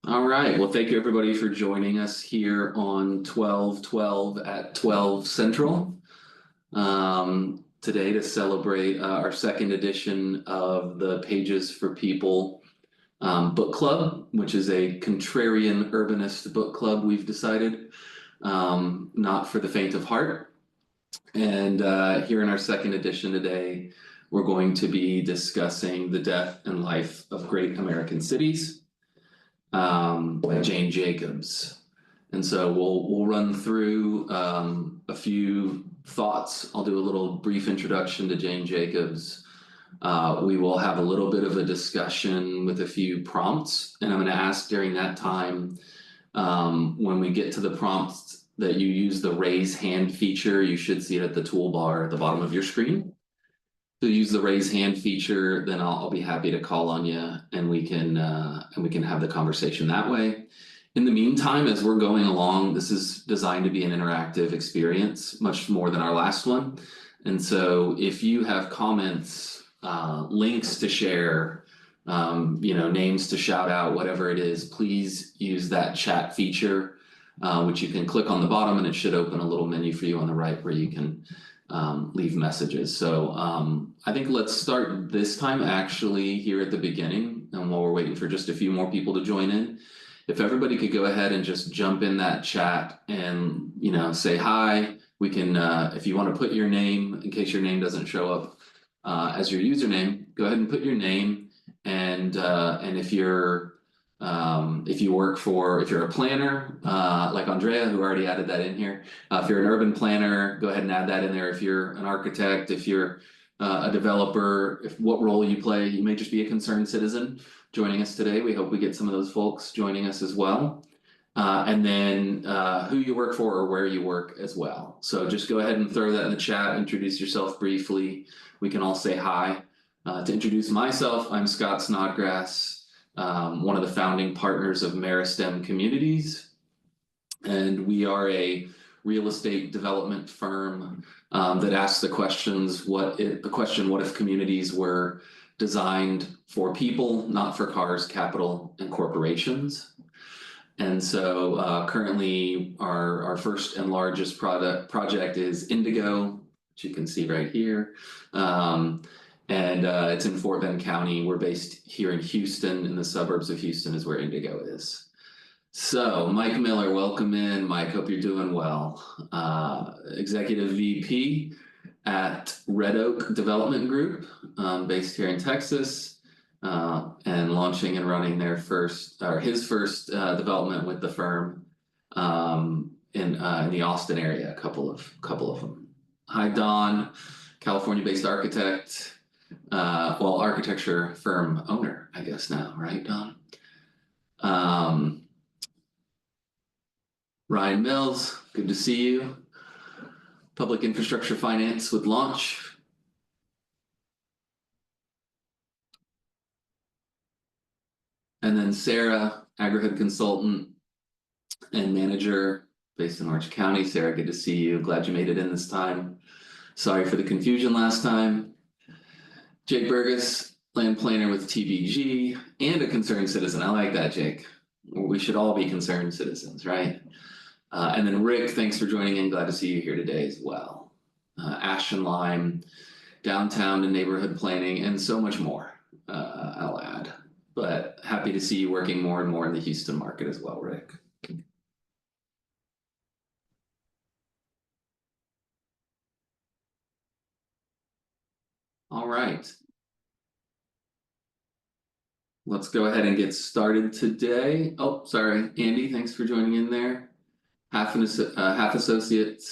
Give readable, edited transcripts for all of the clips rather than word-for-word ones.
All right. Well, thank you everybody for joining us here on 12/12 at 12 Central today to celebrate our second edition of the Pages for People book club, which is a contrarian urbanist book club we've decided, not for the faint of heart. And here in our second edition today, we're going to be discussing The Death and Life of Great American Cities by Jane Jacobs. And so we'll run through a few thoughts. I'll do a little brief introduction to Jane Jacobs. We will have a little bit of a discussion with a few prompts, and I'm going to ask during that time, when we get to the prompts, that you use the raise hand feature. You should see it at the toolbar at the bottom of your screen. So use the raise hand feature, then I'll be happy to call on you, and we can have the conversation that way. In the meantime, as we're going along, this is designed to be an interactive experience, much more than our last one. And so if you have comments, links to share, names to shout out, whatever it is, please use that chat feature, which you can click on the bottom, and it should open a little menu for you on the right where you can leave messages. So I think let's start this time actually here at the beginning, and while we're waiting for just a few more people to join in, if everybody could go ahead and just jump in that chat and say hi. We can, if you want to put your name, in case your name doesn't show up as your username, go ahead and put your name, and if you're if you're a planner, like Andrea, who already added that in here, if you're an urban planner, go ahead and add that in there. If you're an architect, if you're a developer, what role you play, you may just be a concerned citizen joining us today. We hope we get some of those folks joining us as well. And then who you work for or where you work as well. So just go ahead and throw that in the chat, introduce yourself briefly. We can all say hi. To introduce myself, I'm Scott Snodgrass, one of the founding partners of Meristem Communities, and we are a real estate development firm that asks the questions: what if communities were designed for people, not for cars, capital, and corporations? And so currently our first and largest project is Indigo, which you can see right here. And it's in Fort Bend County. We're based here in Houston, in the suburbs of Houston is where Indigo is. So Mike Miller, welcome in. Mike, hope you're doing well. Executive VP at Red Oak Development Group, based here in Texas, and launching and running his first development with the firm in the Austin area, a couple of them. Hi, Don, California-based architect. Architecture firm owner, I guess now, right, Don? Ryan Mills, good to see you. Public infrastructure finance with Launch. And then Sarah, AgriHood consultant and manager based in Orange County. Sarah, good to see you. Glad you made it in this time. Sorry for the confusion last time. Jake Burgess, land planner with TBG and a concerned citizen. I like that, Jake. We should all be concerned citizens, right? And then Rick, thanks for joining in. Glad to see you here today as well. Ash and Lime, downtown and neighborhood planning, and so much more, I'll add. But happy to see you working more and more in the Houston market as well, Rick. All right. Let's go ahead and get started today. Oh, sorry, Andy, thanks for joining in there. Half associate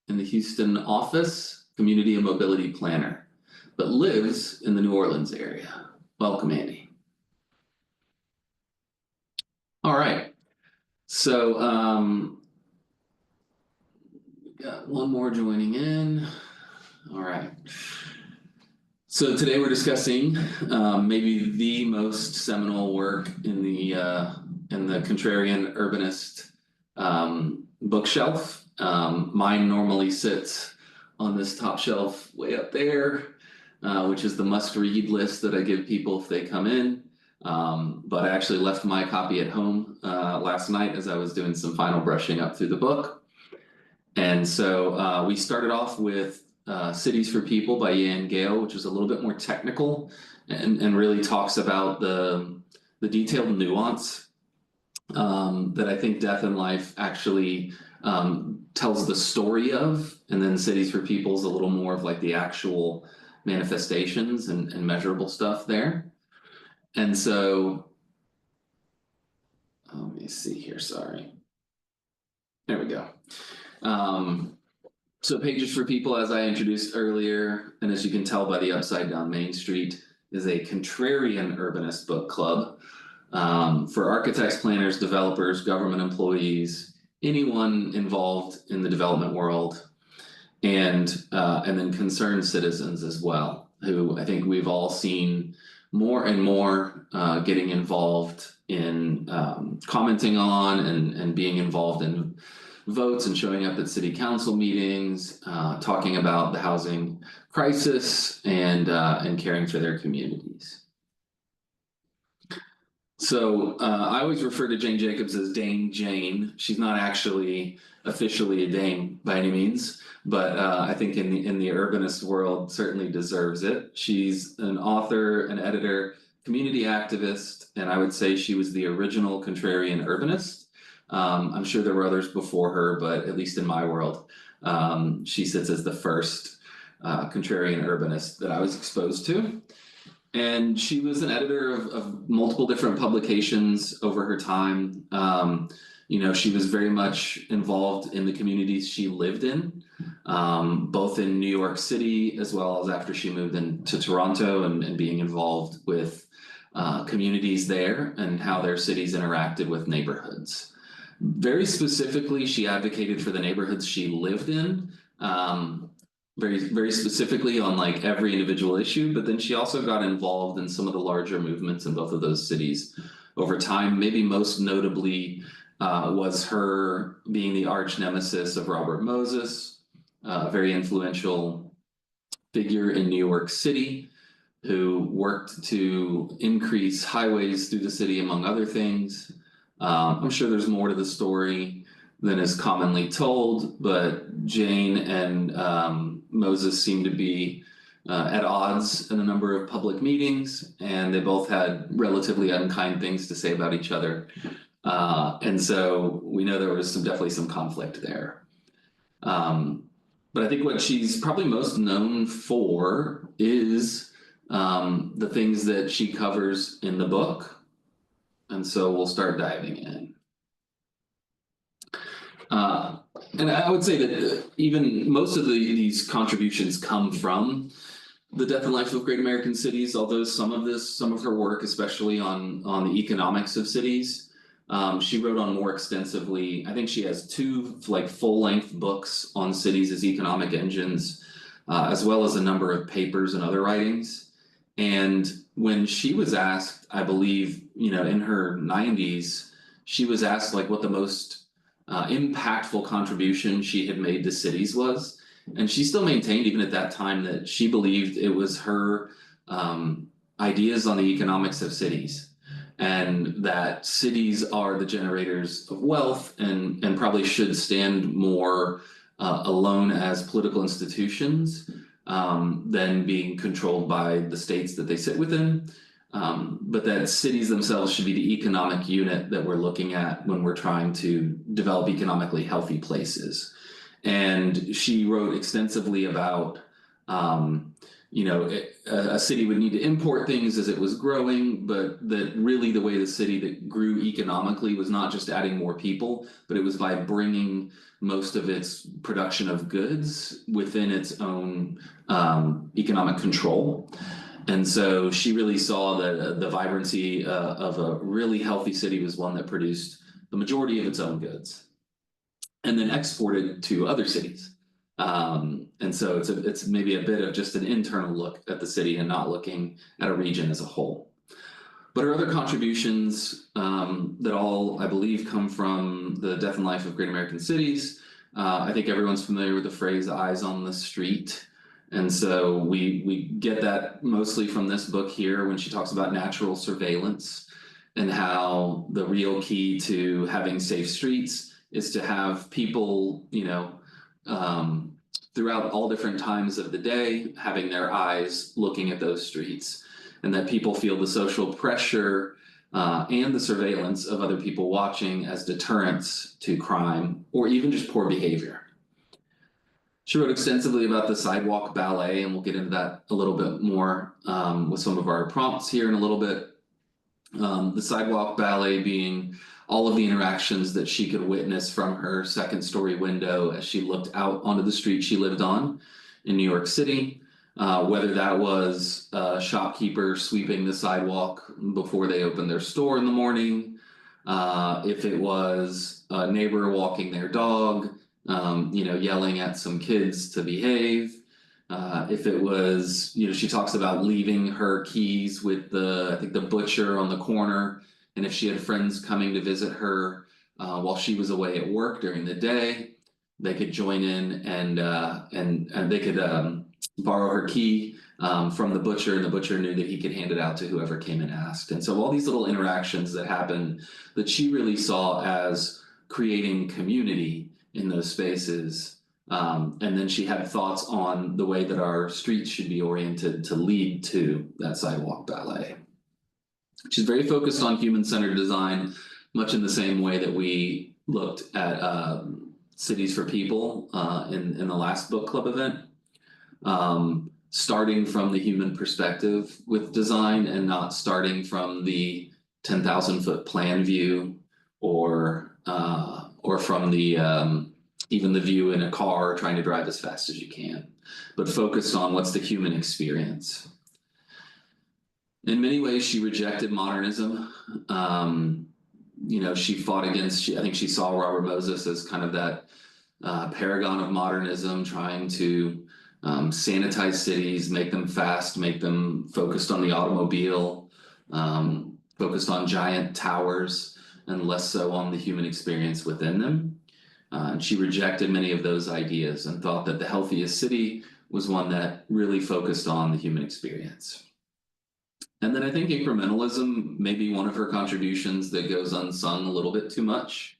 in the Houston office, community and mobility planner, but lives in the New Orleans area. Welcome, Andy. All right. So we got one more joining in. All right. So today we're discussing maybe the most seminal work in the contrarian urbanist bookshelf. Mine normally sits on this top shelf way up there, which is the must-read list that I give people if they come in. But I actually left my copy at home last night as I was doing some final brushing up through the book. And so we started off with Cities for People by Ian Gale, which is a little bit more technical and really talks about the detailed nuance that I think Death and Life actually tells the story of. And then Cities for People is a little more of like the actual manifestations and measurable stuff there. And so, let me see here, sorry. There we go. So Pages for People, as I introduced earlier, and as you can tell by the upside down Main Street, is a contrarian urbanist book club for architects, planners, developers, government employees, anyone involved in the development world, and then concerned citizens as well, who I think we've all seen more and more getting involved in commenting on and being involved in votes and showing up at city council meetings, talking about the housing crisis and caring for their communities. So I always refer to Jane Jacobs as Dame Jane. She's not actually officially a dame by any means, but I think in the urbanist world certainly deserves it. She's an author, an editor, community activist, and I would say she was the original contrarian urbanist. I'm sure there were others before her, but at least in my world, she sits as the first contrarian urbanist that I was exposed to. And she was an editor of multiple different publications over her time. You know, she was very much involved in the communities she lived in, both in New York City as well as after she moved into Toronto and being involved with communities there and how their cities interacted with neighborhoods. Very specifically, she advocated for the neighborhoods she lived in, very specifically on like every individual issue, but then she also got involved in some of the larger movements in both of those cities over time. Maybe most notably was her being the arch nemesis of Robert Moses, a very influential figure in New York City, who worked to increase highways through the city, among other things. I'm sure there's more to the story than is commonly told, but Jane and Moses seem to be at odds in a number of public meetings, and they both had relatively unkind things to say about each other. And so we know there was definitely some conflict there. But I think what she's probably most known for is the things that she covers in the book. And so we'll start diving in. And I would say that even most of these contributions come from the Death and Life of Great American Cities, although some of her work, especially on the economics of cities, she wrote on more extensively. I think she has two like full-length books on cities as economic engines, as well as a number of papers and other writings. And when she was asked, I believe, you know, in her 90s, she was asked like what the most impactful contribution she had made to cities was. And she still maintained, even at that time, that she believed it was her ideas on the economics of cities, and that cities are the generators of wealth and probably should stand more alone as political institutions than being controlled by the states that they sit within. But that cities themselves should be the economic unit that we're looking at when we're trying to develop economically healthy places. And she wrote extensively about, you know, a city would need to import things as it was growing, but that really the way the city that grew economically was not just adding more people, but it was by bringing most of its production of goods within its own economic control. And so she really saw that the vibrancy of a really healthy city was one that produced the majority of its own goods and then exported to other cities. And so it's maybe a bit of just an internal look at the city and not looking at a region as a whole. But her other contributions that all, I believe, come from the Death and Life of Great American Cities. I think everyone's familiar with the phrase eyes on the street. And so we get that mostly from this book here when she talks about natural surveillance and how the real key to having safe streets is to have people, um, throughout all different times of the day, having their eyes looking at those streets, and that people feel the social pressure and the surveillance of other people watching as deterrents to crime or even just poor behavior. She wrote extensively about the sidewalk ballet, and we'll get into that a little bit more with some of our prompts here in a little bit. The sidewalk ballet being all of the interactions that she could witness from her second story window as she looked out onto the street she lived on in New York City, whether that was a shopkeeper sweeping the sidewalk before they opened their store in the morning, if it was a neighbor walking their dog, yelling at some kids to behave. If it was, she talks about leaving her keys with I think the butcher on the corner, and if she had friends coming to visit her while she was away at work during the day, they could join in and they could borrow her key from the butcher, and the butcher knew that he could hand it out to whoever came and asked. And so all these little interactions that happen that she really saw as creating community in those spaces. And then she had thoughts on the way that our streets should be oriented to lead to that sidewalk ballet. She's very focused on human-centered design, much in the same way that we looked at Cities for People in the last book club event. Starting from the human perspective with design and not starting from the 10,000-foot plan view or from the even the view in a car trying to drive as fast as you can, but focused on what's the human experience. In many ways, she rejected modernism. She fought against, I think she saw Robert Moses as kind of that paragon of modernism, trying to sanitize cities, make them fast, make them focused on the automobile, focused on giant towers, and less so on the human experience within them. And she rejected many of those ideas and thought that the healthiest city was one that really focused on the human experience. And then I think incrementalism may be one of her contributions that goes unsung a little bit too much.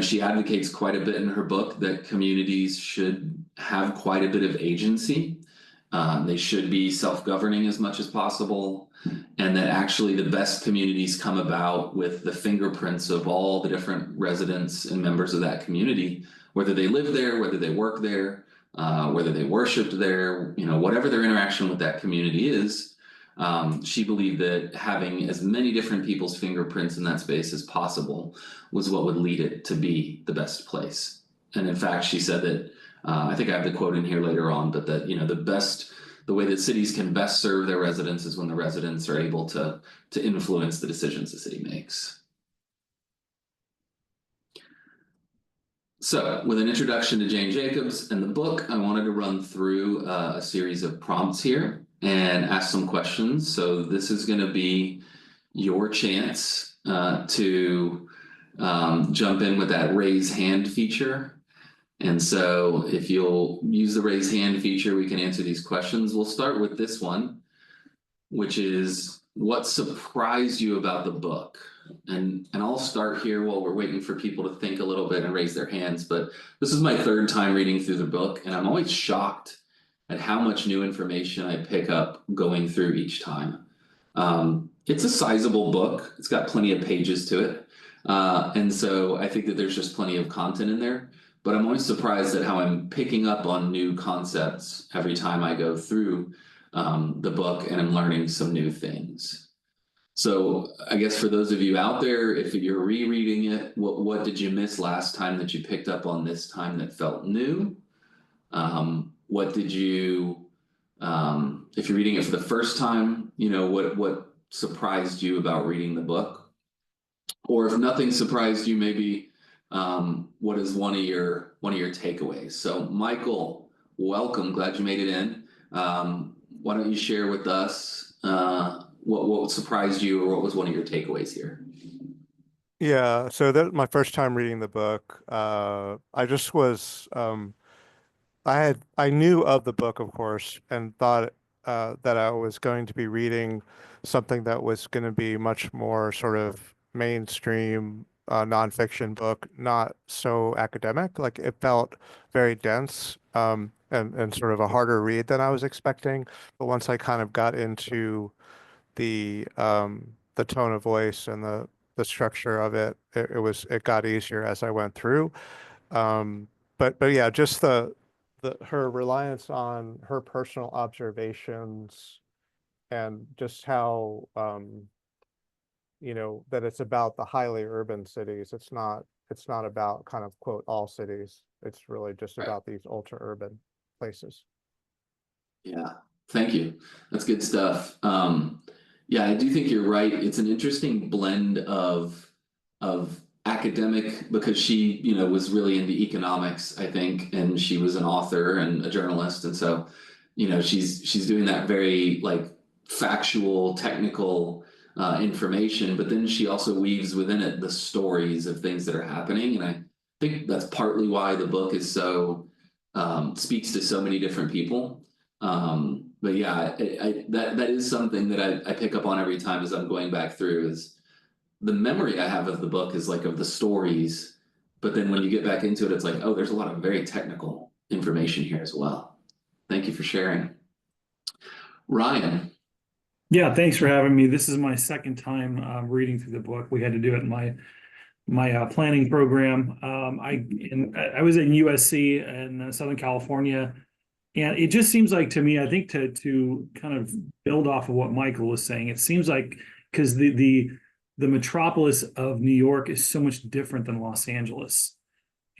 She advocates quite a bit in her book that communities should have quite a bit of agency. They should be self-governing as much as possible, and that actually the best communities come about with the fingerprints of all the different residents and members of that community, whether they live there, whether they work there, whether they worshiped there, whatever their interaction with that community is. She believed that having as many different people's fingerprints in that space as possible was what would lead it to be the best place. And in fact, she said that, I think I have the quote in here later on, but that, the way that cities can best serve their residents is when the residents are able to influence the decisions the city makes. So with an introduction to Jane Jacobs and the book, I wanted to run through a series of prompts here and ask some questions. So this is going to be your chance to jump in with that raise hand feature. And so if you'll use the raise hand feature, we can answer these questions. We'll start with this one, which is, what surprised you about the book? And I'll start here while we're waiting for people to think a little bit and raise their hands. But this is my third time reading through the book, and I'm always shocked at how much new information I pick up going through each time. It's a sizable book. It's got plenty of pages to it. And so I think that there's just plenty of content in there. But I'm always surprised at how I'm picking up on new concepts every time I go through the book, and I'm learning some new things. So I guess for those of you out there, if you're rereading it, what did you miss last time that you picked up on this time that felt new? What did you, if you're reading it for the first time, what surprised you about reading the book? Or if nothing surprised you, maybe what is one of your takeaways? So Michael, welcome. Glad you made it in. Why don't you share with us what surprised you, or what was one of your takeaways here? Yeah, so that my first time reading the book, I just was I knew of the book, of course, and thought that I was going to be reading something that was going to be much more sort of mainstream nonfiction book, not so academic. Like it felt very dense, and sort of a harder read than I was expecting. But once I kind of got into the tone of voice and the structure of it, it got easier as I went through. But yeah, just the her reliance on her personal observations and just how that it's about the highly urban cities. It's not about kind of quote all cities. It's really just Right. about these ultra urban places. Yeah, thank you. That's good stuff. Yeah, I do think you're right. It's an interesting blend of academic because she, was really into economics, I think, and she was an author and a journalist, and so, she's doing that very like factual, technical information, but then she also weaves within it the stories of things that are happening, and I think that's partly why the book is so speaks to so many different people. But yeah, that is something that I pick up on every time as I'm going back through is the memory I have of the book is like of the stories, but then when you get back into it, it's like, oh, there's a lot of very technical information here as well. Thank you for sharing. Ryan. Yeah, thanks for having me. This is my second time reading through the book. We had to do it in my planning program. I was in USC in Southern California, and it just seems like to me, I think to kind of build off of what Michael was saying, it seems like because the metropolis of New York is so much different than Los Angeles.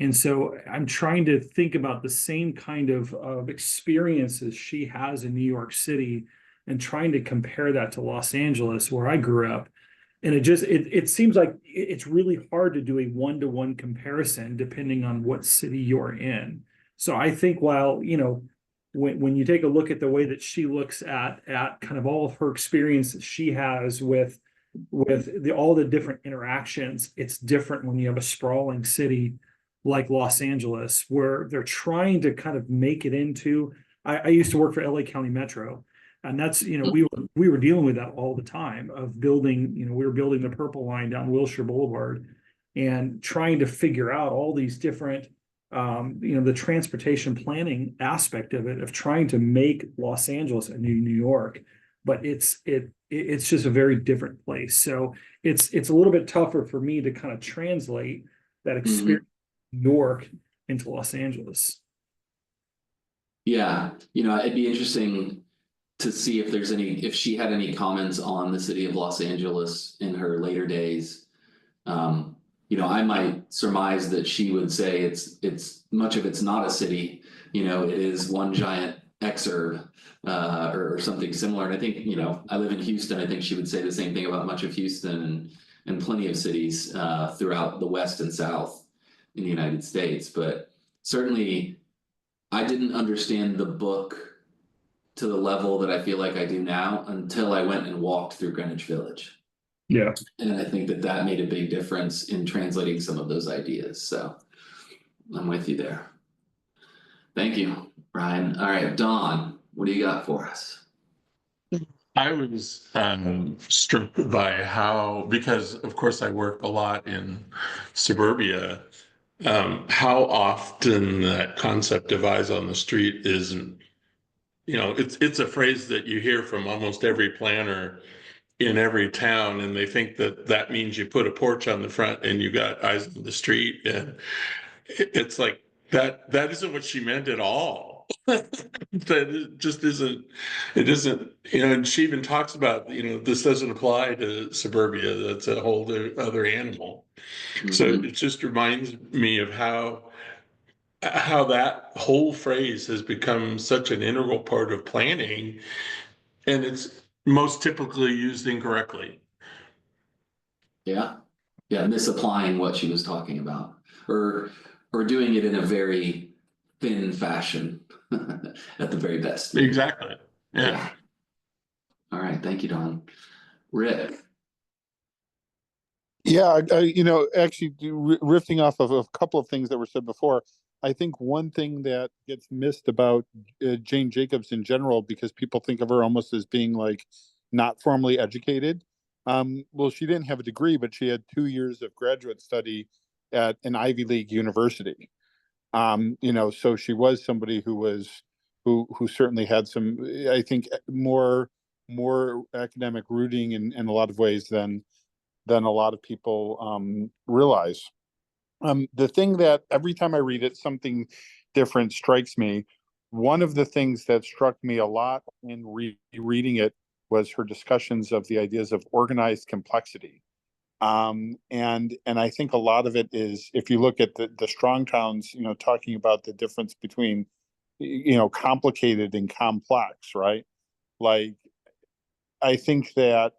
And so I'm trying to think about the same kind of experiences she has in New York City and trying to compare that to Los Angeles, where I grew up. And it seems like it's really hard to do a one-to-one comparison depending on what city you're in. So I think while, when you take a look at the way that she looks at kind of all of her experiences she has with all the different interactions, it's different when you have a sprawling city like Los Angeles, where they're trying to kind of make it into. I used to work for LA County Metro, and that's we were dealing with that all the time of building. We were building the Purple Line down Wilshire Boulevard, and trying to figure out all these different, the transportation planning aspect of it, of trying to make Los Angeles a New York, but it's just a very different place. So it's a little bit tougher for me to kind of translate that experience. New York into Los Angeles. Yeah, it'd be interesting to see if she had any comments on the city of Los Angeles in her later days. I might surmise that she would say it's much of it's not a city, it is one giant exurb, or something similar. And I think, I live in Houston. I think she would say the same thing about much of Houston and plenty of cities throughout the West and South in the United States. But certainly I didn't understand the book to the level that I feel like I do now until I went and walked through Greenwich Village. Yeah. And I think that made a big difference in translating some of those ideas. So I'm with you there. Thank you, Ryan. All right, Don, what do you got for us? I was struck by how, because of course I work a lot in suburbia, how often that concept of eyes on the street isn't, it's a phrase that you hear from almost every planner in every town, and they think that means you put a porch on the front and you got eyes on the street, and it's like that isn't what she meant at all. That it just isn't. It isn't. And she even talks about, this doesn't apply to suburbia. That's a whole other animal. So it just reminds me of how that whole phrase has become such an integral part of planning, and it's most typically used incorrectly. Yeah. Yeah, misapplying what she was talking about, or doing it in a very thin fashion at the very best. Maybe. Exactly. Yeah. All right, thank you, Don. Rick. Yeah, actually, riffing off of a couple of things that were said before, I think one thing that gets missed about Jane Jacobs in general, because people think of her almost as being like not formally educated. Well, she didn't have a degree, but she had 2 years of graduate study at an Ivy League university. So she was somebody who certainly had some, I think, more academic rooting in a lot of ways than a lot of people realize. The thing that every time I read it, something different strikes me. One of the things that struck me a lot in reading it was her discussions of the ideas of organized complexity. And I think a lot of it is, if you look at the strong towns, talking about the difference between, complicated and complex, right? Like, I think that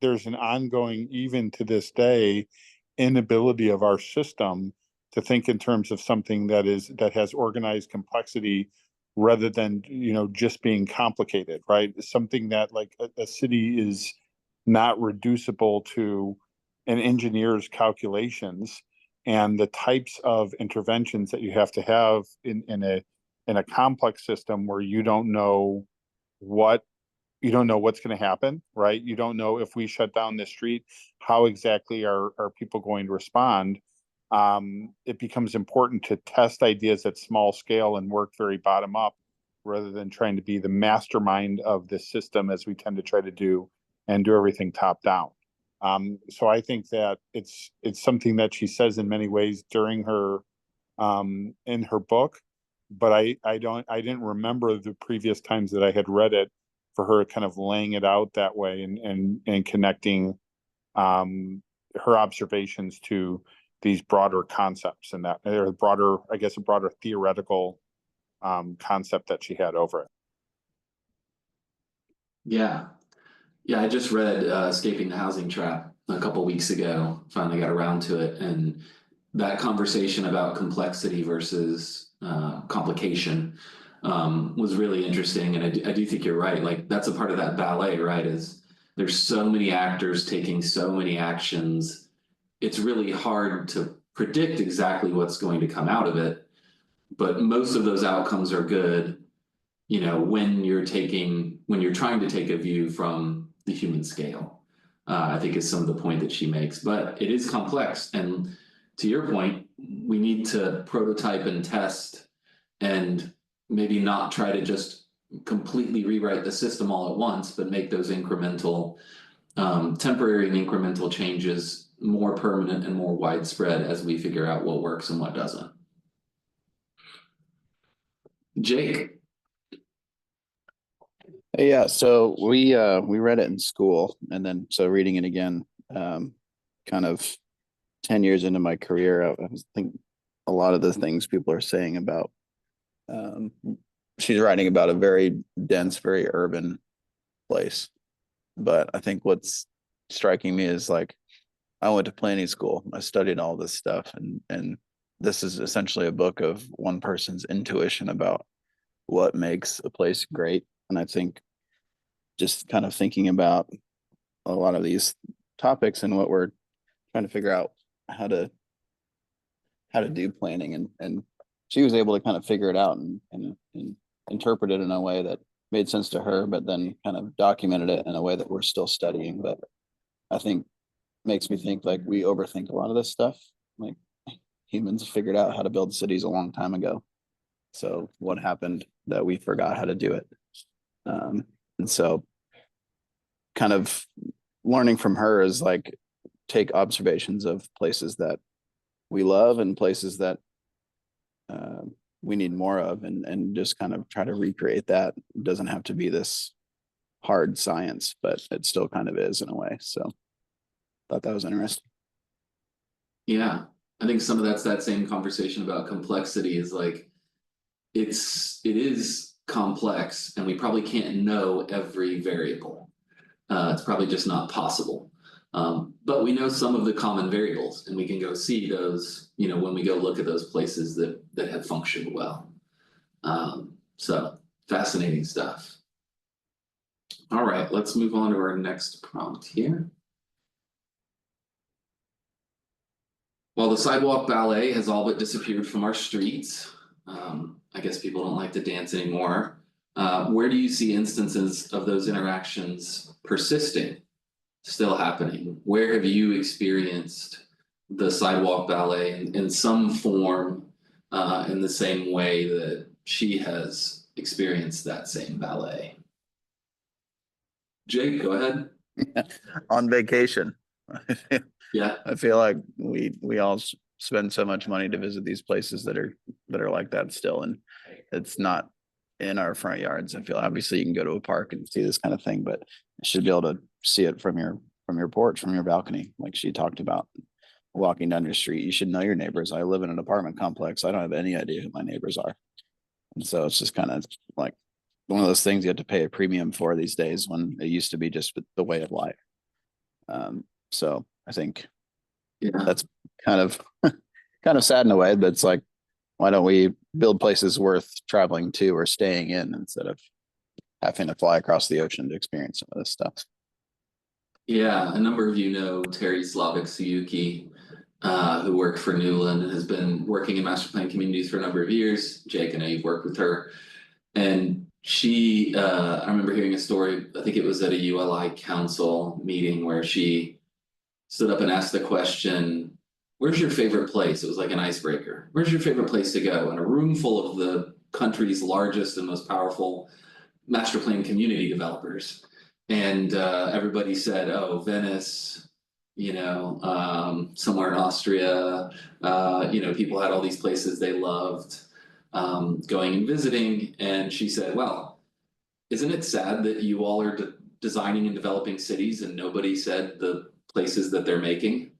there's an ongoing, even to this day, inability of our system to think in terms of something that has organized complexity rather than just being complicated, right? Something that, like, a city is not reducible to an engineer's calculations, and the types of interventions that you have to have in a complex system where you don't know what's going to happen, right? You don't know, if we shut down the street, how exactly are people going to respond? It becomes important to test ideas at small scale and work very bottom up, rather than trying to be the mastermind of the system, as we tend to try to do, and do everything top down. So I think that it's something that she says in many ways during her in her book, but I didn't remember the previous times that I had read it, for her kind of laying it out that way, and connecting her observations to these broader concepts, and that, or broader, I guess, a broader theoretical concept that she had over it. Yeah. Yeah, I just read Escaping the Housing Trap a couple weeks ago, finally got around to it. And that conversation about complexity versus complication was really interesting. And I do think you're right. Like, that's a part of that ballet, right? Is there's so many actors taking so many actions. It's really hard to predict exactly what's going to come out of it. But most of those outcomes are good, when you're trying to take a view from the human scale. I think is some of the point that she makes, but it is complex. And to your point, we need to prototype and test, and maybe not try to just completely rewrite the system all at once, but make those incremental, temporary and incremental changes more permanent and more widespread as we figure out what works and what doesn't. Jake. Yeah, so we read it in school, and then so reading it again, kind of 10 years into my career, I think a lot of the things people are saying about, she's writing about a very dense, very urban place. But I think what's striking me is, like, I went to planning school, I studied all this stuff, and this is essentially a book of one person's intuition about what makes a place great. And I think just kind of thinking about a lot of these topics and what we're trying to figure out how to do planning, and she was able to kind of figure it out and interpret it in a way that made sense to her, but then kind of documented it in a way that we're still studying. But I think makes me think, like, we overthink a lot of this stuff. Like, humans figured out how to build cities a long time ago. So what happened that we forgot how to do it? And so kind of learning from her is, like, take observations of places that we love and places that we need more of, and just kind of try to recreate that. It doesn't have to be this hard science, but it still kind of is in a way. So thought that was interesting. Yeah, I think some of that's that same conversation about complexity, is like, it is complex, and we probably can't know every variable. It's probably just not possible. But we know some of the common variables, and we can go see those, when we go look at those places that have functioned well. So fascinating stuff. All right, let's move on to our next prompt here. While the sidewalk ballet has all but disappeared from our streets, I guess people don't like to dance anymore. Where do you see instances of those interactions persisting, still happening? Where have you experienced the sidewalk ballet in some form, in the same way that she has experienced that same ballet? Jake, go ahead. On vacation. Yeah, I feel like we all spend so much money to visit these places that are like that still, and it's not in our front yards. I feel obviously you can go to a park and see this kind of thing, but you should be able to see it from your porch, from your balcony, like she talked about. Walking down your street, you should know your neighbors. I live in an apartment complex. I don't have any idea who my neighbors are, and so it's just kind of like one of those things you have to pay a premium for these days, when it used to be just the way of life. So I think yeah, that's kind of sad in a way, but it's like, why don't we build places worth traveling to or staying in, instead of having to fly across the ocean to experience some of this stuff? yeah. A number of you know Terry Slavik Suyuki, who worked for Newland and has been working in master plan communities for a number of years. Jake, I know you've worked with her. And she, I remember hearing a story, I think it was at a ULI council meeting, where she stood up and asked the question, where's your favorite place? It was like an icebreaker. Where's your favorite place to go? In a room full of the country's largest and most powerful master plan community developers. And everybody said, oh, Venice, somewhere in Austria. People had all these places they loved going and visiting. And she said, well, isn't it sad that you all are designing and developing cities and nobody said the places that they're making?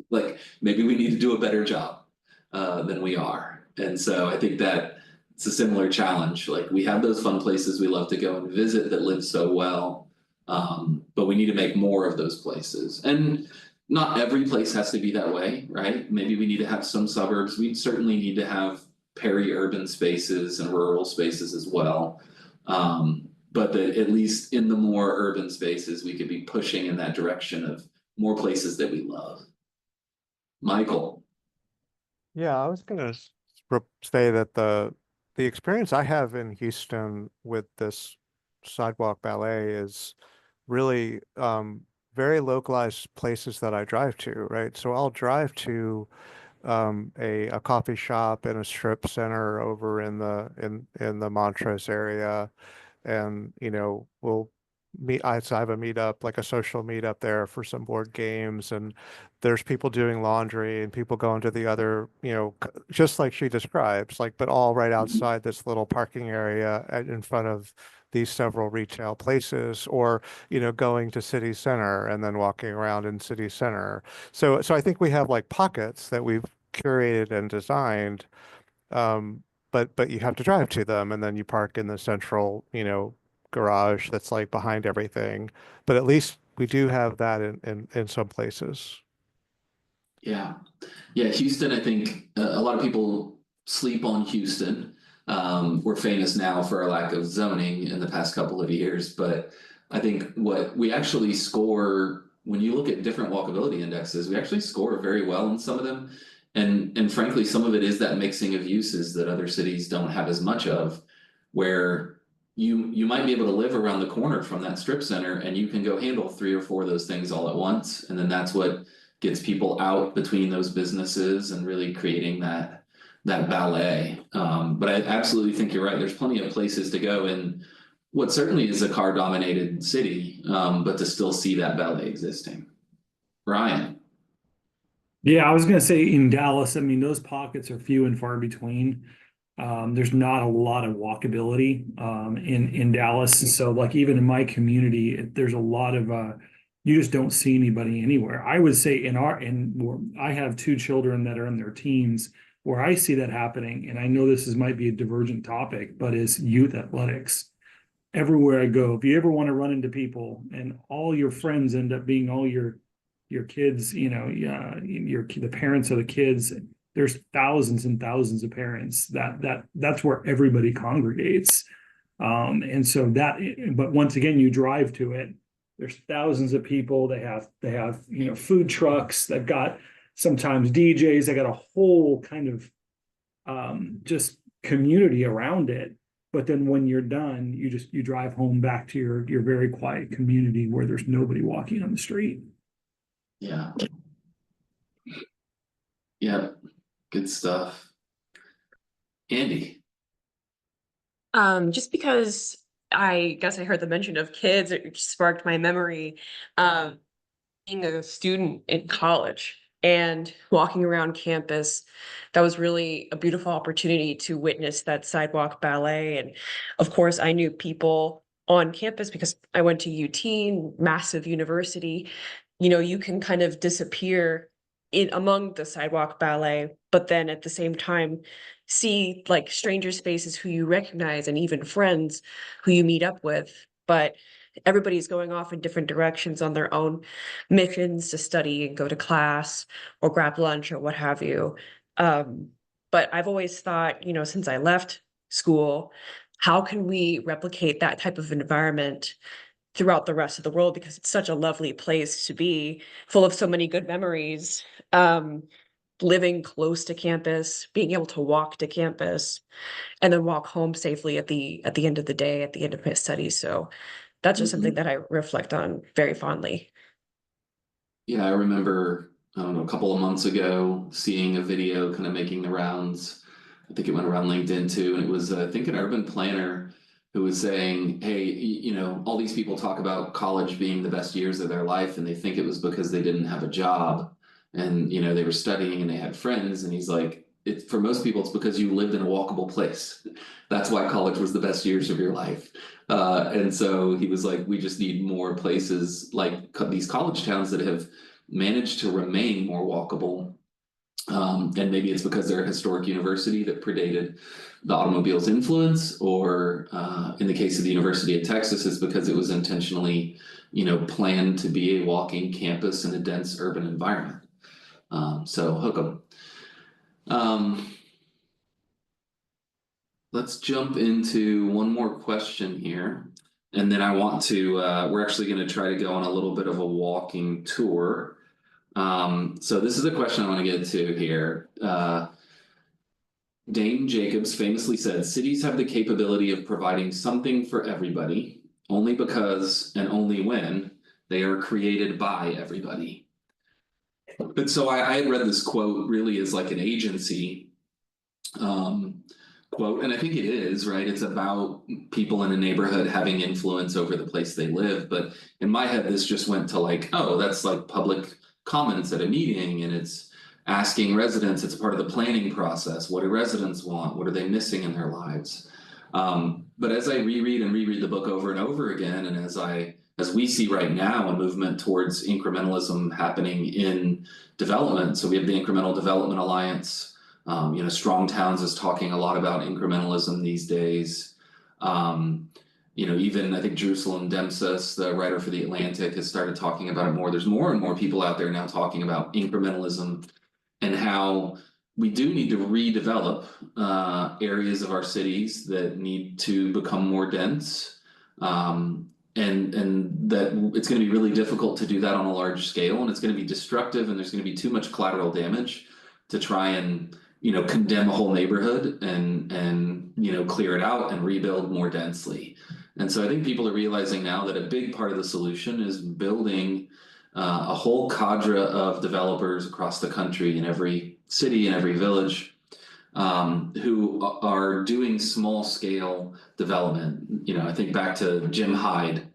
Like, maybe we need to do a better job than we are. And so I think that it's a similar challenge. Like, we have those fun places we love to go and visit that live so well, but we need to make more of those places. And not every place has to be that way, right? Maybe we need to have some suburbs. We certainly need to have peri-urban spaces and rural spaces as well. But that at least in the more urban spaces, we could be pushing in that direction of more places that we love. Michael. Yeah, I was gonna say that the experience I have in Houston with this sidewalk ballet is really very localized places that I drive to, right? So I'll drive to a coffee shop and a strip center over in the Montrose area, and we'll meet. I have a meetup, like a social meetup there for some board games, and there's people doing laundry and people going to the other, just like she describes, like, but all right outside this little parking area in front of these several retail places, or going to city center and then walking around in city center. So I think we have like pockets that we've curated and designed, but you have to drive to them, and then you park in the central, garage that's like behind everything. But at least we do have that in some places. Yeah. Yeah, Houston, I think a lot of people sleep on Houston. We're famous now for our lack of zoning in the past couple of years, but I think what we actually score, when you look at different walkability indexes, we actually score very well in some of them. And frankly, some of it is that mixing of uses that other cities don't have as much of, where you might be able to live around the corner from that strip center and you can go handle 3 or 4 of those things all at once. And then that's what gets people out between those businesses and really creating that ballet. But I absolutely think you're right. There's plenty of places to go in what certainly is a car dominated city, but to still see that ballet existing. Ryan. Yeah, I was gonna say in Dallas, I mean, those pockets are few and far between. There's not a lot of walkability in Dallas. So like even in my community, there's a lot of you just don't see anybody anywhere. I would say I have 2 children that are in their teens, where I see that happening, and I know might be a divergent topic, but is youth athletics. Everywhere I go, if you ever want to run into people and all your friends end up being all your kids, the parents of the kids, there's thousands and thousands of parents that's where everybody congregates. And so but once again, you drive to it, there's thousands of people. They have food trucks, they've got sometimes DJs, they got a whole kind of just community around it. But then when you're done, you drive home back to your very quiet community where there's nobody walking on the street. Yeah. Yep. Good stuff. Andy. Just because I guess I heard the mention of kids, it sparked my memory of being a student in college and walking around campus. That was really a beautiful opportunity to witness that sidewalk ballet. And of course, I knew people on campus because I went to UT, massive university. You know, you can kind of disappear in among the sidewalk ballet, but then at the same time, see like strangers' faces who you recognize and even friends who you meet up with. But everybody's going off in different directions on their own missions to study and go to class or grab lunch or what have you. But I've always thought, you know, since I left school, how can we replicate that type of environment throughout the rest of the world? Because it's such a lovely place to be, full of so many good memories. Living close to campus, being able to walk to campus, and then walk home safely at the end of the day, at the end of my studies. So that's just something that I reflect on very fondly. Yeah, I remember, I don't know, a couple of months ago, seeing a video kind of making the rounds. I think it went around LinkedIn too, and it was, I think, an urban planner who was saying, hey, you know, all these people talk about college being the best years of their life, and they think it was because they didn't have a job. And, you know, they were studying and they had friends. And he's like, for most people, it's because you lived in a walkable place. That's why college was the best years of your life. And so he was like, we just need more places like these college towns that have managed to remain more walkable. And maybe it's because they're a historic university that predated the automobile's influence, or in the case of the University of Texas, it's because it was intentionally, you know, planned to be a walking campus in a dense urban environment. So hook 'em. Let's jump into one more question here. And then I want to, we're actually going to try to go on a little bit of a walking tour. So this is a question I want to get to here. Dane Jacobs famously said, cities have the capability of providing something for everybody, only because and only when they are created by everybody. But so I had read this quote really as like an agency quote, and I think it is, right? It's about people in a neighborhood having influence over the place they live. But in my head, this just went to like, oh, that's like public comments at a meeting, and it's asking residents, it's part of the planning process. What do residents want? What are they missing in their lives? But as I reread the book over and over again, and as we see right now, a movement towards incrementalism happening in development. So we have the Incremental Development Alliance. You know, Strong Towns is talking a lot about incrementalism these days. You know, even I think Jerusalem Demsas, the writer for The Atlantic, has started talking about it more. There's more and more people out there now talking about incrementalism and how we do need to redevelop areas of our cities that need to become more dense. And that it's going to be really difficult to do that on a large scale, and it's going to be destructive, and there's going to be too much collateral damage to try and, you know, condemn a whole neighborhood and you know, clear it out and rebuild more densely. And so I think people are realizing now that a big part of the solution is building a whole cadre of developers across the country, in every city, in every village, who are doing small scale development. You know, I think back to Jim Hyde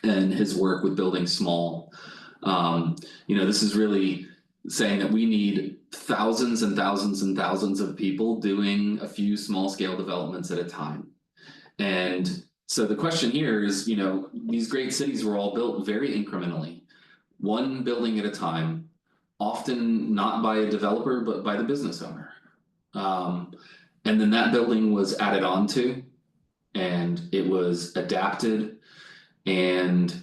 and his work with building small. You know, this is really saying that we need thousands and thousands and thousands of people doing a few small scale developments at a time. And so the question here is, you know, these great cities were all built very incrementally, one building at a time, often not by a developer, but by the business owner. And then that building was added onto, and it was adapted. And,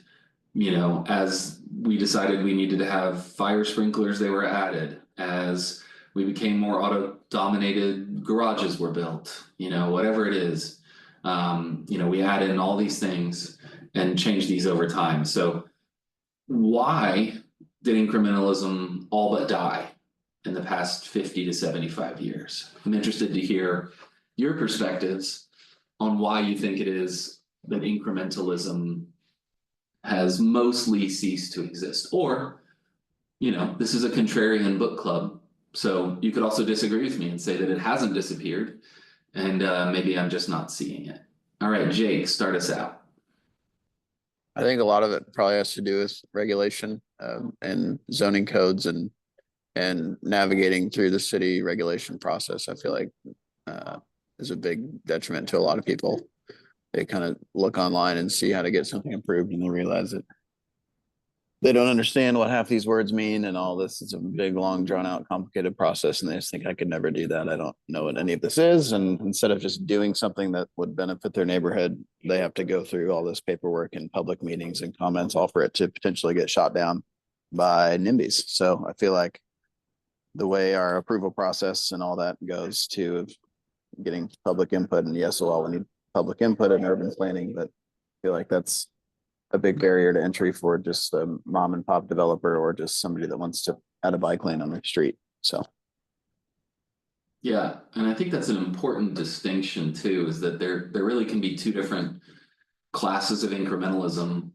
you know, as we decided we needed to have fire sprinklers, they were added. As we became more auto-dominated, garages were built, you know, whatever it is. You know, we add in all these things and change these over time. So why did incrementalism all but die in the past 50 to 75 years? I'm interested to hear your perspectives on why you think it is that incrementalism has mostly ceased to exist. Or, you know, this is a contrarian book club, so you could also disagree with me and say that it hasn't disappeared, and maybe I'm just not seeing it. All right, Jake, start us out. I think a lot of it probably has to do with regulation and zoning codes and navigating through the city regulation process. I feel like is a big detriment to a lot of people. They kind of look online and see how to get something approved, and they realize that they don't understand what half these words mean and all this. It's a big, long, drawn out, complicated process. And they just think, I could never do that. I don't know what any of this is. And instead of just doing something that would benefit their neighborhood, they have to go through all this paperwork and public meetings and comments, all for it to potentially get shot down by NIMBYs. So I feel like the way our approval process and all that goes to getting public input, and yes, well, we need public input in urban planning, but I feel like that's a big barrier to entry for just a mom and pop developer or just somebody that wants to add a bike lane on their street. So yeah, and I think that's an important distinction too, is that there really can be two different classes of incrementalism.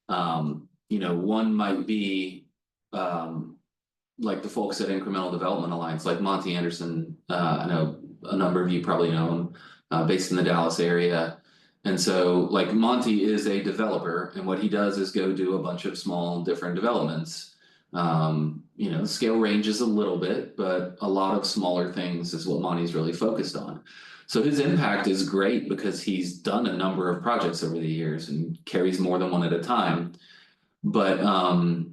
You know, one might be like the folks at Incremental Development Alliance, like Monty Anderson. I know a number of you probably know him, based in the Dallas area. And so like Monty is a developer, and what he does is go do a bunch of small different developments. You know, the scale ranges a little bit, but a lot of smaller things is what Monty's really focused on. So his impact is great because he's done a number of projects over the years and carries more than one at a time. But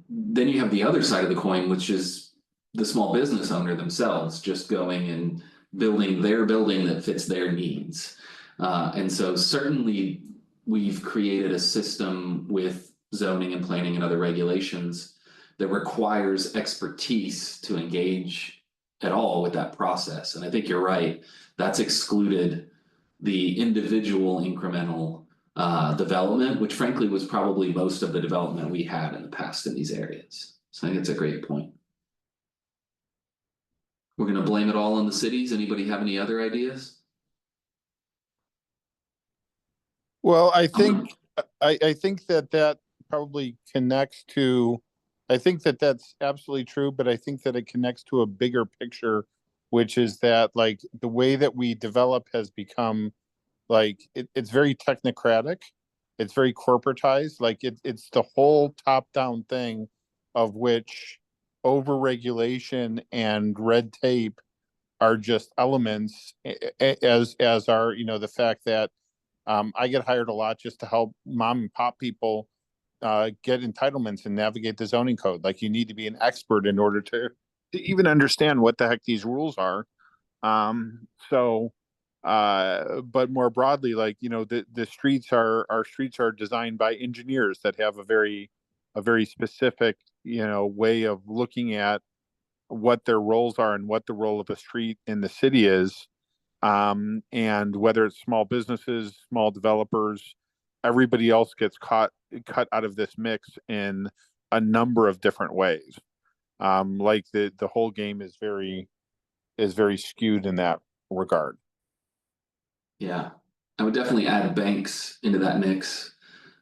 then you have the other side of the coin, which is the small business owner themselves just going and building their building that fits their needs. And so certainly we've created a system with zoning and planning and other regulations that requires expertise to engage at all with that process. And I think you're right, that's excluded the individual incremental development, which frankly was probably most of the development we had in the past in these areas. So I think it's a great point. We're going to blame it all on the cities. Anybody have any other ideas? Well, I think that probably connects to, I think that that's absolutely true, but I think that it connects to a bigger picture, which is that like the way that we develop has become like it's very technocratic, it's very corporatized, like it's the whole top-down thing, of which overregulation and red tape are just elements, as are, you know, the fact that I get hired a lot just to help mom and pop people get entitlements and navigate the zoning code. Like you need to be an expert in order to even understand what the heck these rules are. But more broadly, like, you know, the streets our streets are designed by engineers that have a very specific, you know, way of looking at what their roles are and what the role of a street in the city is. And whether it's small businesses, small developers, everybody else gets cut out of this mix in a number of different ways. Like the whole game is very skewed in that regard. Yeah, I would definitely add banks into that mix.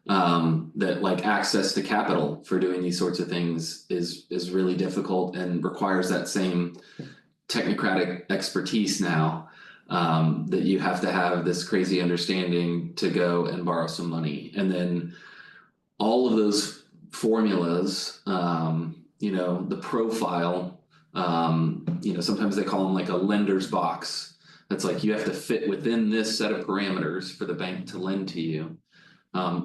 That like access to capital for doing these sorts of things is really difficult and requires that same technocratic expertise now. That you have to have this crazy understanding to go and borrow some money. And then all of those formulas, you know, the profile, you know, sometimes they call them like a lender's box. That's like you have to fit within this set of parameters for the bank to lend to you.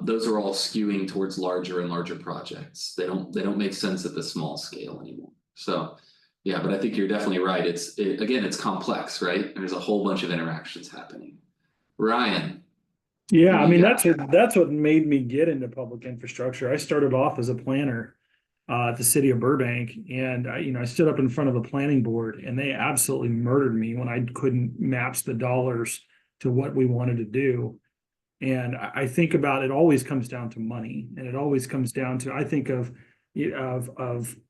Those are all skewing towards larger and larger projects. They don't make sense at the small scale anymore. So yeah, but I think you're definitely right. Again, it's complex, right? There's a whole bunch of interactions happening. Ryan. Yeah, I mean, that's what made me get into public infrastructure. I started off as a planner at the city of Burbank, and I stood up in front of the planning board, and they absolutely murdered me when I couldn't match the dollars to what we wanted to do. And I think about it always comes down to money, and it always comes down to, I think of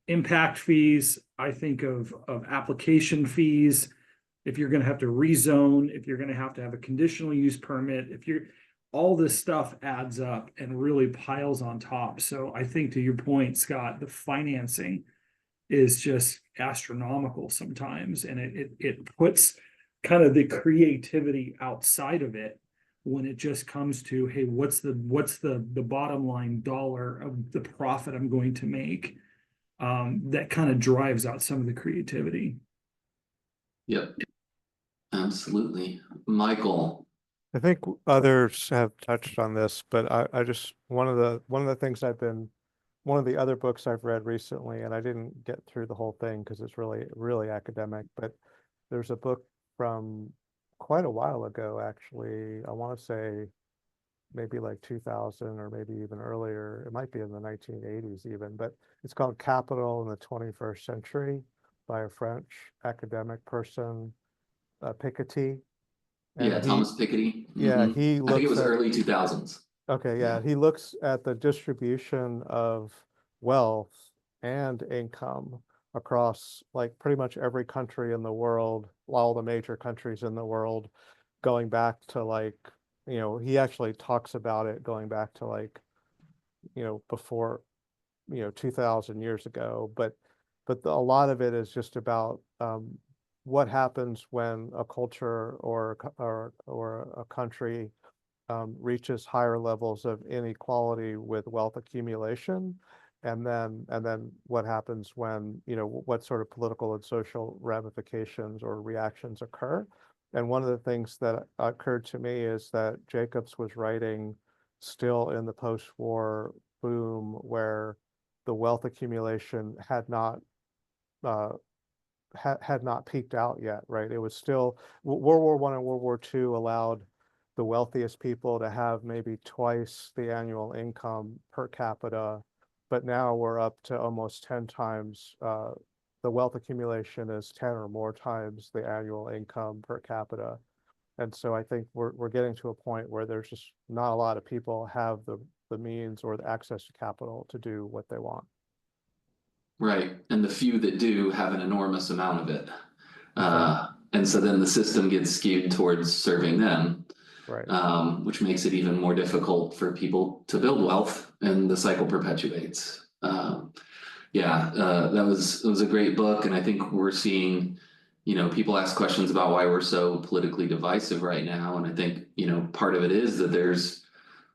impact fees, I think of application fees, if you're gonna have to rezone, if you're gonna have to have a conditional use permit, all this stuff adds up and really piles on top. So I think, to your point, Scott, the financing is just astronomical sometimes, and it puts kind of the creativity outside of it when it just comes to, hey, what's the bottom line dollar of the profit I'm going to make? That kind of drives out some of the creativity. Yep. Absolutely. Michael. I think others have touched on this, but I just, one of the things one of the other books I've read recently, and I didn't get through the whole thing because it's really academic, but there's a book from quite a while ago, actually. I want to say maybe like 2000 or maybe even earlier. It might be in the 1980s even, but it's called Capital in the 21st Century by a French academic person, Piketty. Yeah, Thomas Piketty. Yeah, Mhm. he I think looks it was at, early 2000s. okay, yeah, he looks at the distribution of wealth and income across like pretty much every country in the world, all the major countries in the world, going back to like, he actually talks about it going back to like, before, 2000 years ago, but a lot of it is just about what happens when a culture or a country reaches higher levels of inequality with wealth accumulation, and then what happens when, what sort of political and social ramifications or reactions occur. And one of the things that occurred to me is that Jacobs was writing still in the post-war boom, where the wealth accumulation had not peaked out yet, right? It was still, World War I and World War II allowed the wealthiest people to have maybe twice the annual income per capita, but now we're up to almost 10 times. The wealth accumulation is 10 or more times the annual income per capita. And so I think we're getting to a point where there's just not a lot of people have the means or the access to capital to do what they want. Right. And the few that do have an enormous amount of it. And so then the system gets skewed towards serving them, Right. Which makes it even more difficult for people to build wealth, and the cycle perpetuates. That was a great book. And I think we're seeing, people ask questions about why we're so politically divisive right now. And I think, part of it is that there's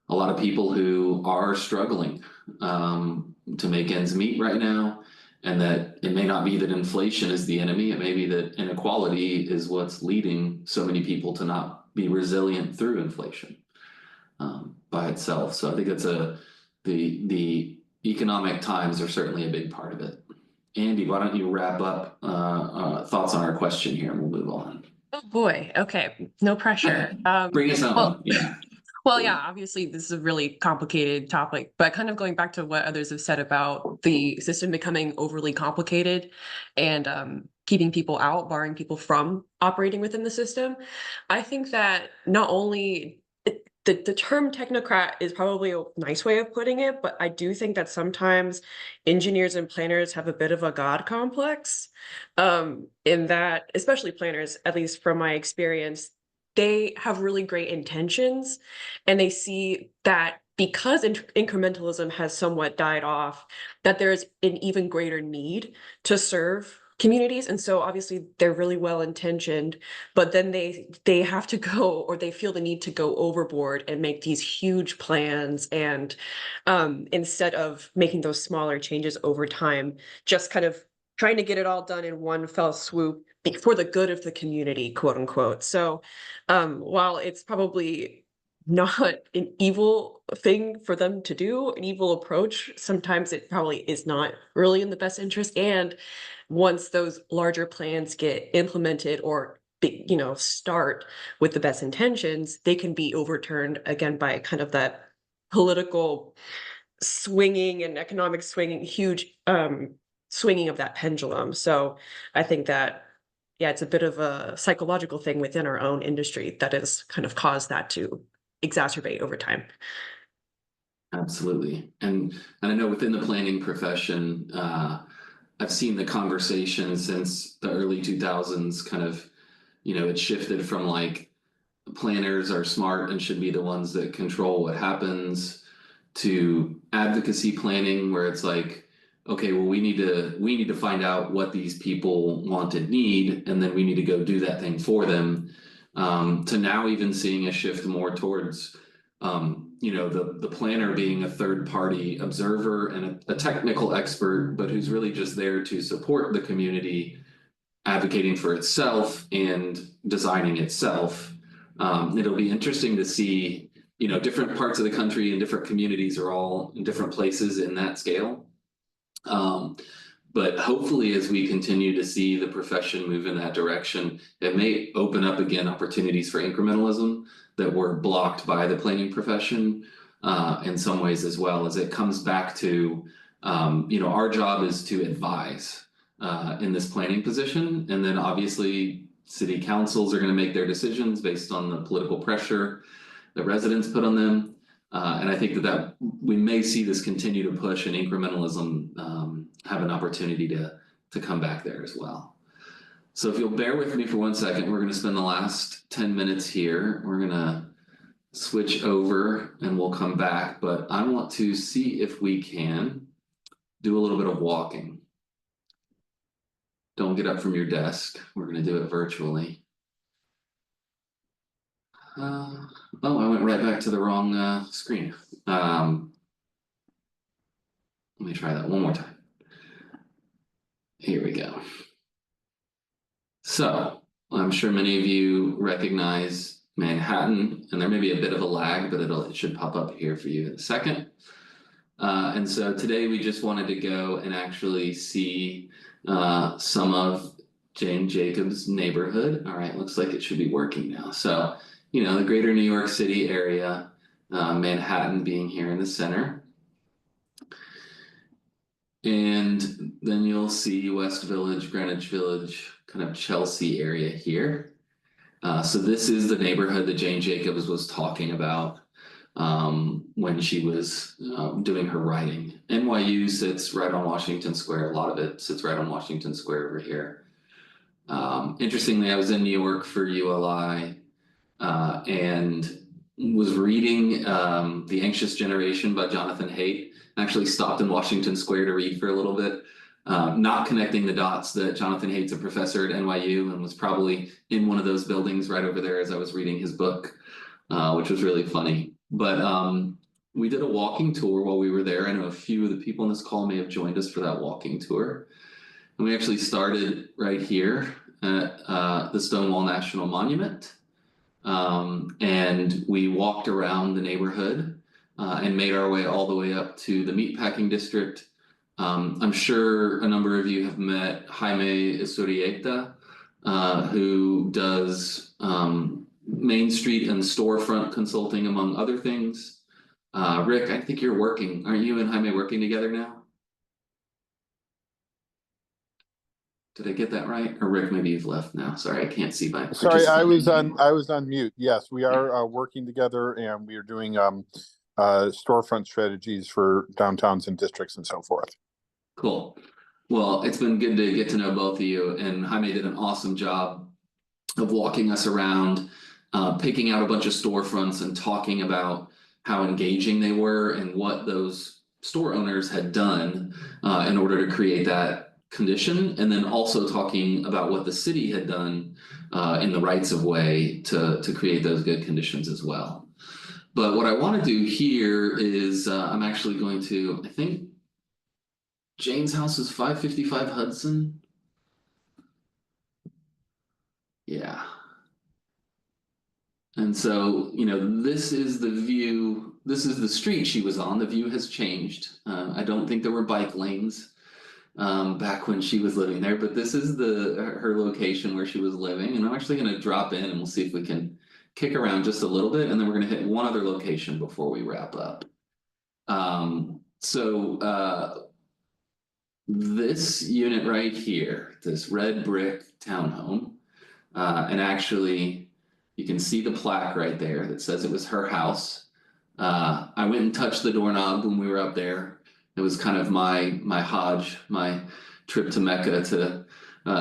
a lot of people who are struggling to make ends meet right now. And that it may not be that inflation is the enemy. It may be that inequality is what's leading so many people to not be resilient through inflation by itself. So I think that's the economic times are certainly a big part of it. Andy, why don't you wrap up thoughts on our question here, and we'll move on. Oh boy. Okay. No pressure. Bring us home. Well, yeah, obviously this is a really complicated topic, but kind of going back to what others have said about the system becoming overly complicated and keeping people out, barring people from operating within the system. I think that not only the term technocrat is probably a nice way of putting it, but I do think that sometimes engineers and planners have a bit of a God complex, in that, especially planners, at least from my experience, they have really great intentions, and they see that because incrementalism has somewhat died off, that there's an even greater need to serve communities. And so obviously they're really well intentioned, but then they have to go, or they feel the need to go overboard and make these huge plans, and instead of making those smaller changes over time, just kind of trying to get it all done in one fell swoop for the good of the community, quote unquote. So while it's probably not an evil thing for them to do, an evil approach, sometimes it probably is not really in the best interest. And once those larger plans get implemented or start with the best intentions, they can be overturned again by kind of that political swinging and economic swinging, huge swinging of that pendulum. So I think that, yeah, it's a bit of a psychological thing within our own industry that has kind of caused that to exacerbate over time. Absolutely. And I know within the planning profession, I've seen the conversation since the early 2000s kind of it's shifted from like planners are smart and should be the ones that control what happens to advocacy planning, where it's like, okay, well, we need to find out what these people want and need, and then we need to go do that thing for them. To now even seeing a shift more towards the planner being a third party observer and a technical expert, but who's really just there to support the community, advocating for itself and designing itself. It'll be interesting to see, different parts of the country and different communities are all in different places in that scale. But hopefully, as we continue to see the profession move in that direction, it may open up again opportunities for incrementalism that were blocked by the planning profession in some ways, as well as it comes back to, our job is to advise in this planning position. And then obviously city councils are going to make their decisions based on the political pressure that residents put on them. And I think that we may see this continue to push, and incrementalism have an opportunity to come back there as well. So if you'll bear with me for 1 second, we're going to spend the last 10 minutes here. We're going to switch over and we'll come back, but I want to see if we can do a little bit of walking. Don't get up from your desk. We're going to do it virtually. Oh, I went right back to the wrong screen. Let me try that one more time. Here we go. So I'm sure many of you recognize Manhattan, and there may be a bit of a lag, but it should pop up here for you in a second. And so today we just wanted to go and actually see some of Jane Jacobs' neighborhood. All right, looks like it should be working now. So, the greater New York City area, Manhattan being here in the center. And then you'll see West Village, Greenwich Village, kind of Chelsea area here. So this is the neighborhood that Jane Jacobs was talking about when she was doing her writing. NYU sits right on Washington Square. A lot of it sits right on Washington Square over here. Interestingly, I was in New York for ULI and was reading The Anxious Generation by Jonathan Haidt. Actually stopped in Washington Square to read for a little bit, not connecting the dots that Jonathan Haidt's a professor at NYU and was probably in one of those buildings right over there as I was reading his book, which was really funny. But we did a walking tour while we were there. I know a few of the people in this call may have joined us for that walking tour. And we actually started right here at the Stonewall National Monument. And we walked around the neighborhood and made our way all the way up to the Meatpacking District. I'm sure a number of you have met Jaime Isurieta, who does Main Street and storefront consulting, among other things. Rick, I think you're working. Aren't you and Jaime working together now? Did I get that right? Or Rick, maybe you've left now. Sorry, I can't see my. Sorry, I was on mute. Yes, we are working together, and we are doing storefront strategies for downtowns and districts and so forth. Cool. Well, it's been good to get to know both of you, and Jaime did an awesome job of walking us around, picking out a bunch of storefronts and talking about how engaging they were and what those store owners had done in order to create that condition, and then also talking about what the city had done in the rights of way to create those good conditions as well. But what I want to do here is I'm actually going to, I think Jane's house is 555 Hudson. Yeah. And so, this is the view, this is the street she was on. The view has changed. I don't think there were bike lanes back when she was living there, but this is her location where she was living. And I'm actually going to drop in and we'll see if we can kick around just a little bit, and then we're going to hit one other location before we wrap up. This unit right here, this red brick townhome, and actually you can see the plaque right there that says it was her house. I went and touched the doorknob when we were up there. It was kind of my Hajj, my trip to Mecca, to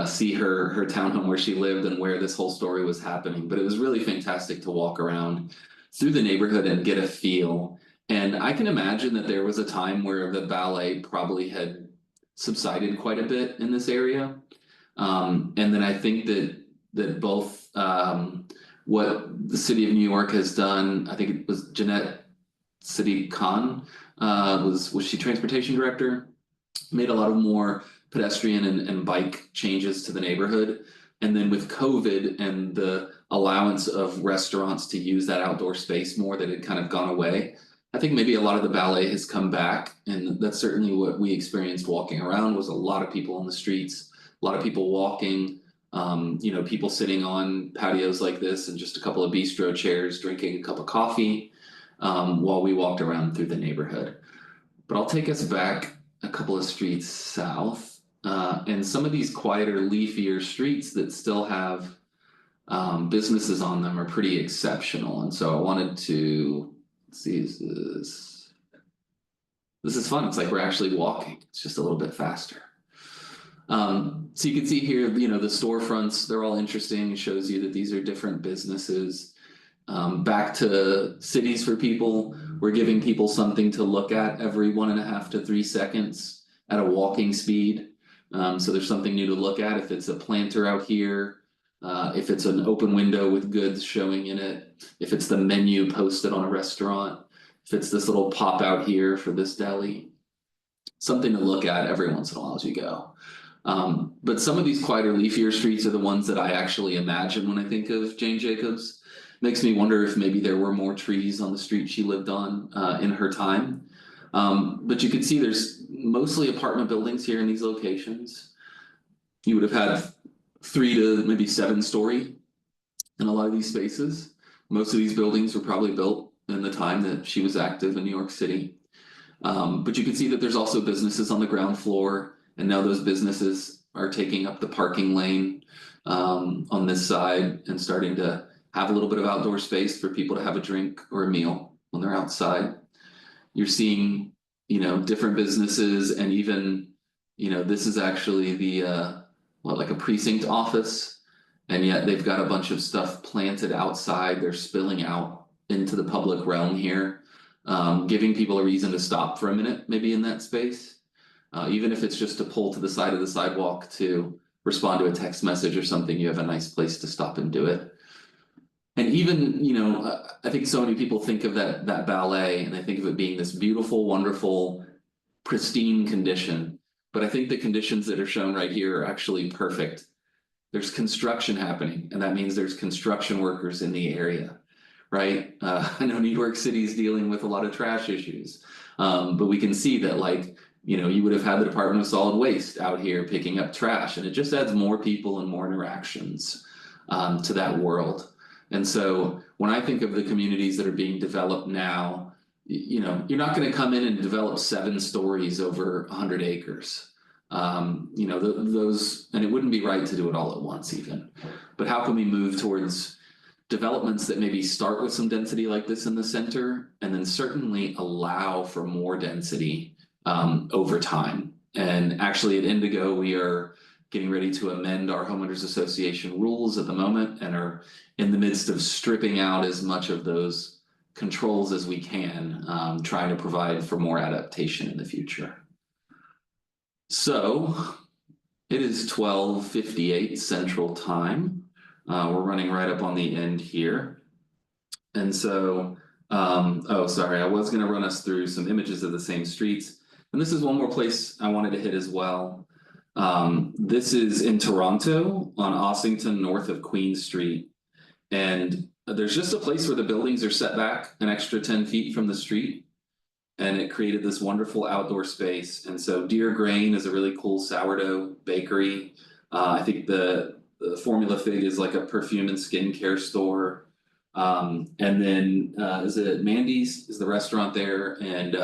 see her townhome where she lived and where this whole story was happening. But it was really fantastic to walk around through the neighborhood and get a feel. And I can imagine that there was a time where the ballet probably had subsided quite a bit in this area. And then I think that both what the city of New York has done, I think it was Jeanette City Khan, was she transportation director? Made a lot of more pedestrian and bike changes to the neighborhood. And then with COVID and the allowance of restaurants to use that outdoor space more, that had kind of gone away. I think maybe a lot of the ballet has come back, and that's certainly what we experienced walking around. Was a lot of people on the streets, a lot of people walking, people sitting on patios like this and just a couple of bistro chairs drinking a cup of coffee while we walked around through the neighborhood. But I'll take us back a couple of streets south, and some of these quieter, leafier streets that still have businesses on them are pretty exceptional. And so I wanted to see, this is fun. It's like we're actually walking. It's just a little bit faster. So you can see here, the storefronts, they're all interesting. It shows you that these are different businesses. Back to Cities for People, we're giving people something to look at every 1.5 to 3 seconds at a walking speed. So there's something new to look at. If it's a planter out here, if it's an open window with goods showing in it, if it's the menu posted on a restaurant, if it's this little pop out here for this deli, something to look at every once in a while as you go. But some of these quieter, leafier streets are the ones that I actually imagine when I think of Jane Jacobs. Makes me wonder if maybe there were more trees on the street she lived on in her time. But you can see there's mostly apartment buildings here in these locations. You would have had 3 to maybe 7 story in a lot of these spaces. Most of these buildings were probably built in the time that she was active in New York City. But you can see that there's also businesses on the ground floor, and now those businesses are taking up the parking lane on this side and starting to have a little bit of outdoor space for people to have a drink or a meal when they're outside. You're seeing, different businesses, and even, this is actually the, like a precinct office, and yet they've got a bunch of stuff planted outside. They're spilling out into the public realm here, giving people a reason to stop for a minute, maybe in that space, even if it's just to pull to the side of the sidewalk to respond to a text message or something. You have a nice place to stop and do it. And even, I think so many people think of that ballet and they think of it being this beautiful, wonderful, pristine condition. But I think the conditions that are shown right here are actually perfect. There's construction happening, and that means there's construction workers in the area, right? I know New York City is dealing with a lot of trash issues, but we can see that, you would have had the Department of Solid Waste out here picking up trash, and it just adds more people and more interactions to that world. And so when I think of the communities that are being developed now, you're not going to come in and develop 7 stories over 100 acres. Those, and it wouldn't be right to do it all at once even. But how can we move towards developments that maybe start with some density like this in the center, and then certainly allow for more density over time? And actually at Indigo, we are getting ready to amend our homeowners association rules at the moment, and are in the midst of stripping out as much of those controls as we can, trying to provide for more adaptation in the future. So it is 12:58 Central Time. We're running right up on the end here. And so, sorry, I was gonna run us through some images of the same streets. And this is one more place I wanted to hit as well. This is in Toronto on Ossington, north of Queen Street. And there's just a place where the buildings are set back an extra 10 feet from the street. And it created this wonderful outdoor space. And so Deer Grain is a really cool sourdough bakery. I think the Formula Fig is like a perfume and skincare store. And then is it Mandy's is the restaurant there, and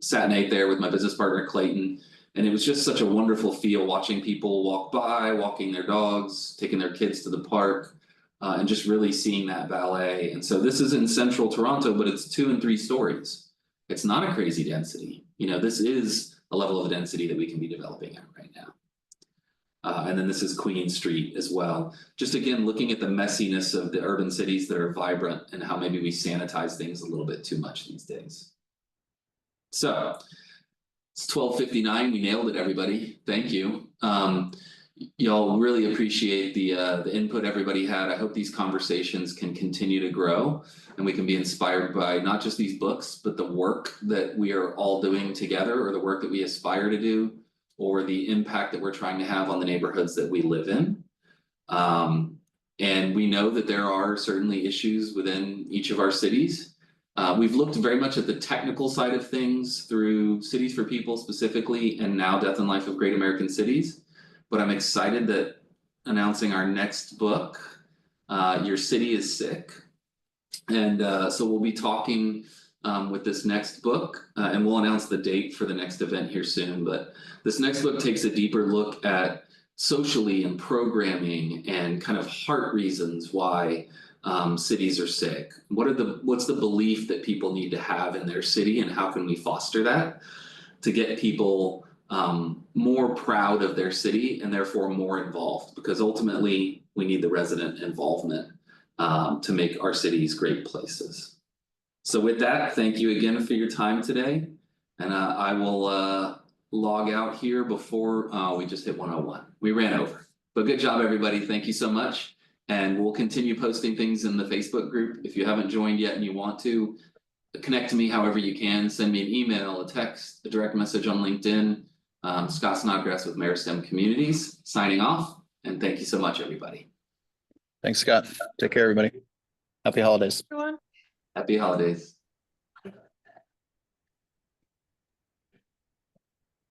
sat and ate there with my business partner Clayton. And it was just such a wonderful feel watching people walk by, walking their dogs, taking their kids to the park, and just really seeing that ballet. And so this is in central Toronto, but it's 2 and 3 stories. It's not a crazy density. This is a level of density that we can be developing at right now. And then this is Queen Street as well. Just again, looking at the messiness of the urban cities that are vibrant and how maybe we sanitize things a little bit too much these days. So it's 12:59. We nailed it, everybody. Thank you. Y'all really appreciate the input everybody had. I hope these conversations can continue to grow and we can be inspired by not just these books, but the work that we are all doing together, or the work that we aspire to do, or the impact that we're trying to have on the neighborhoods that we live in. And we know that there are certainly issues within each of our cities. We've looked very much at the technical side of things through Cities for People specifically, and now Death and Life of Great American Cities. But I'm excited that announcing our next book, Your City is Sick. And so we'll be talking with this next book, and we'll announce the date for the next event here soon. But this next book takes a deeper look at socially and programming and kind of heart reasons why cities are sick. What's the belief that people need to have in their city, and how can we foster that to get people more proud of their city and therefore more involved? Because ultimately we need the resident involvement to make our cities great places. So with that, thank you again for your time today. And I will log out here before we just hit 1:01. We ran over, but good job, everybody. Thank you so much. And we'll continue posting things in the Facebook group. If you haven't joined yet and you want to, connect to me however you can. Send me an email, a text, a direct message on LinkedIn. Scott Snodgrass with Meristem Communities, signing off. And thank you so much, everybody. Thanks, Scott. Take care, everybody. Happy holidays. Everyone. Happy holidays.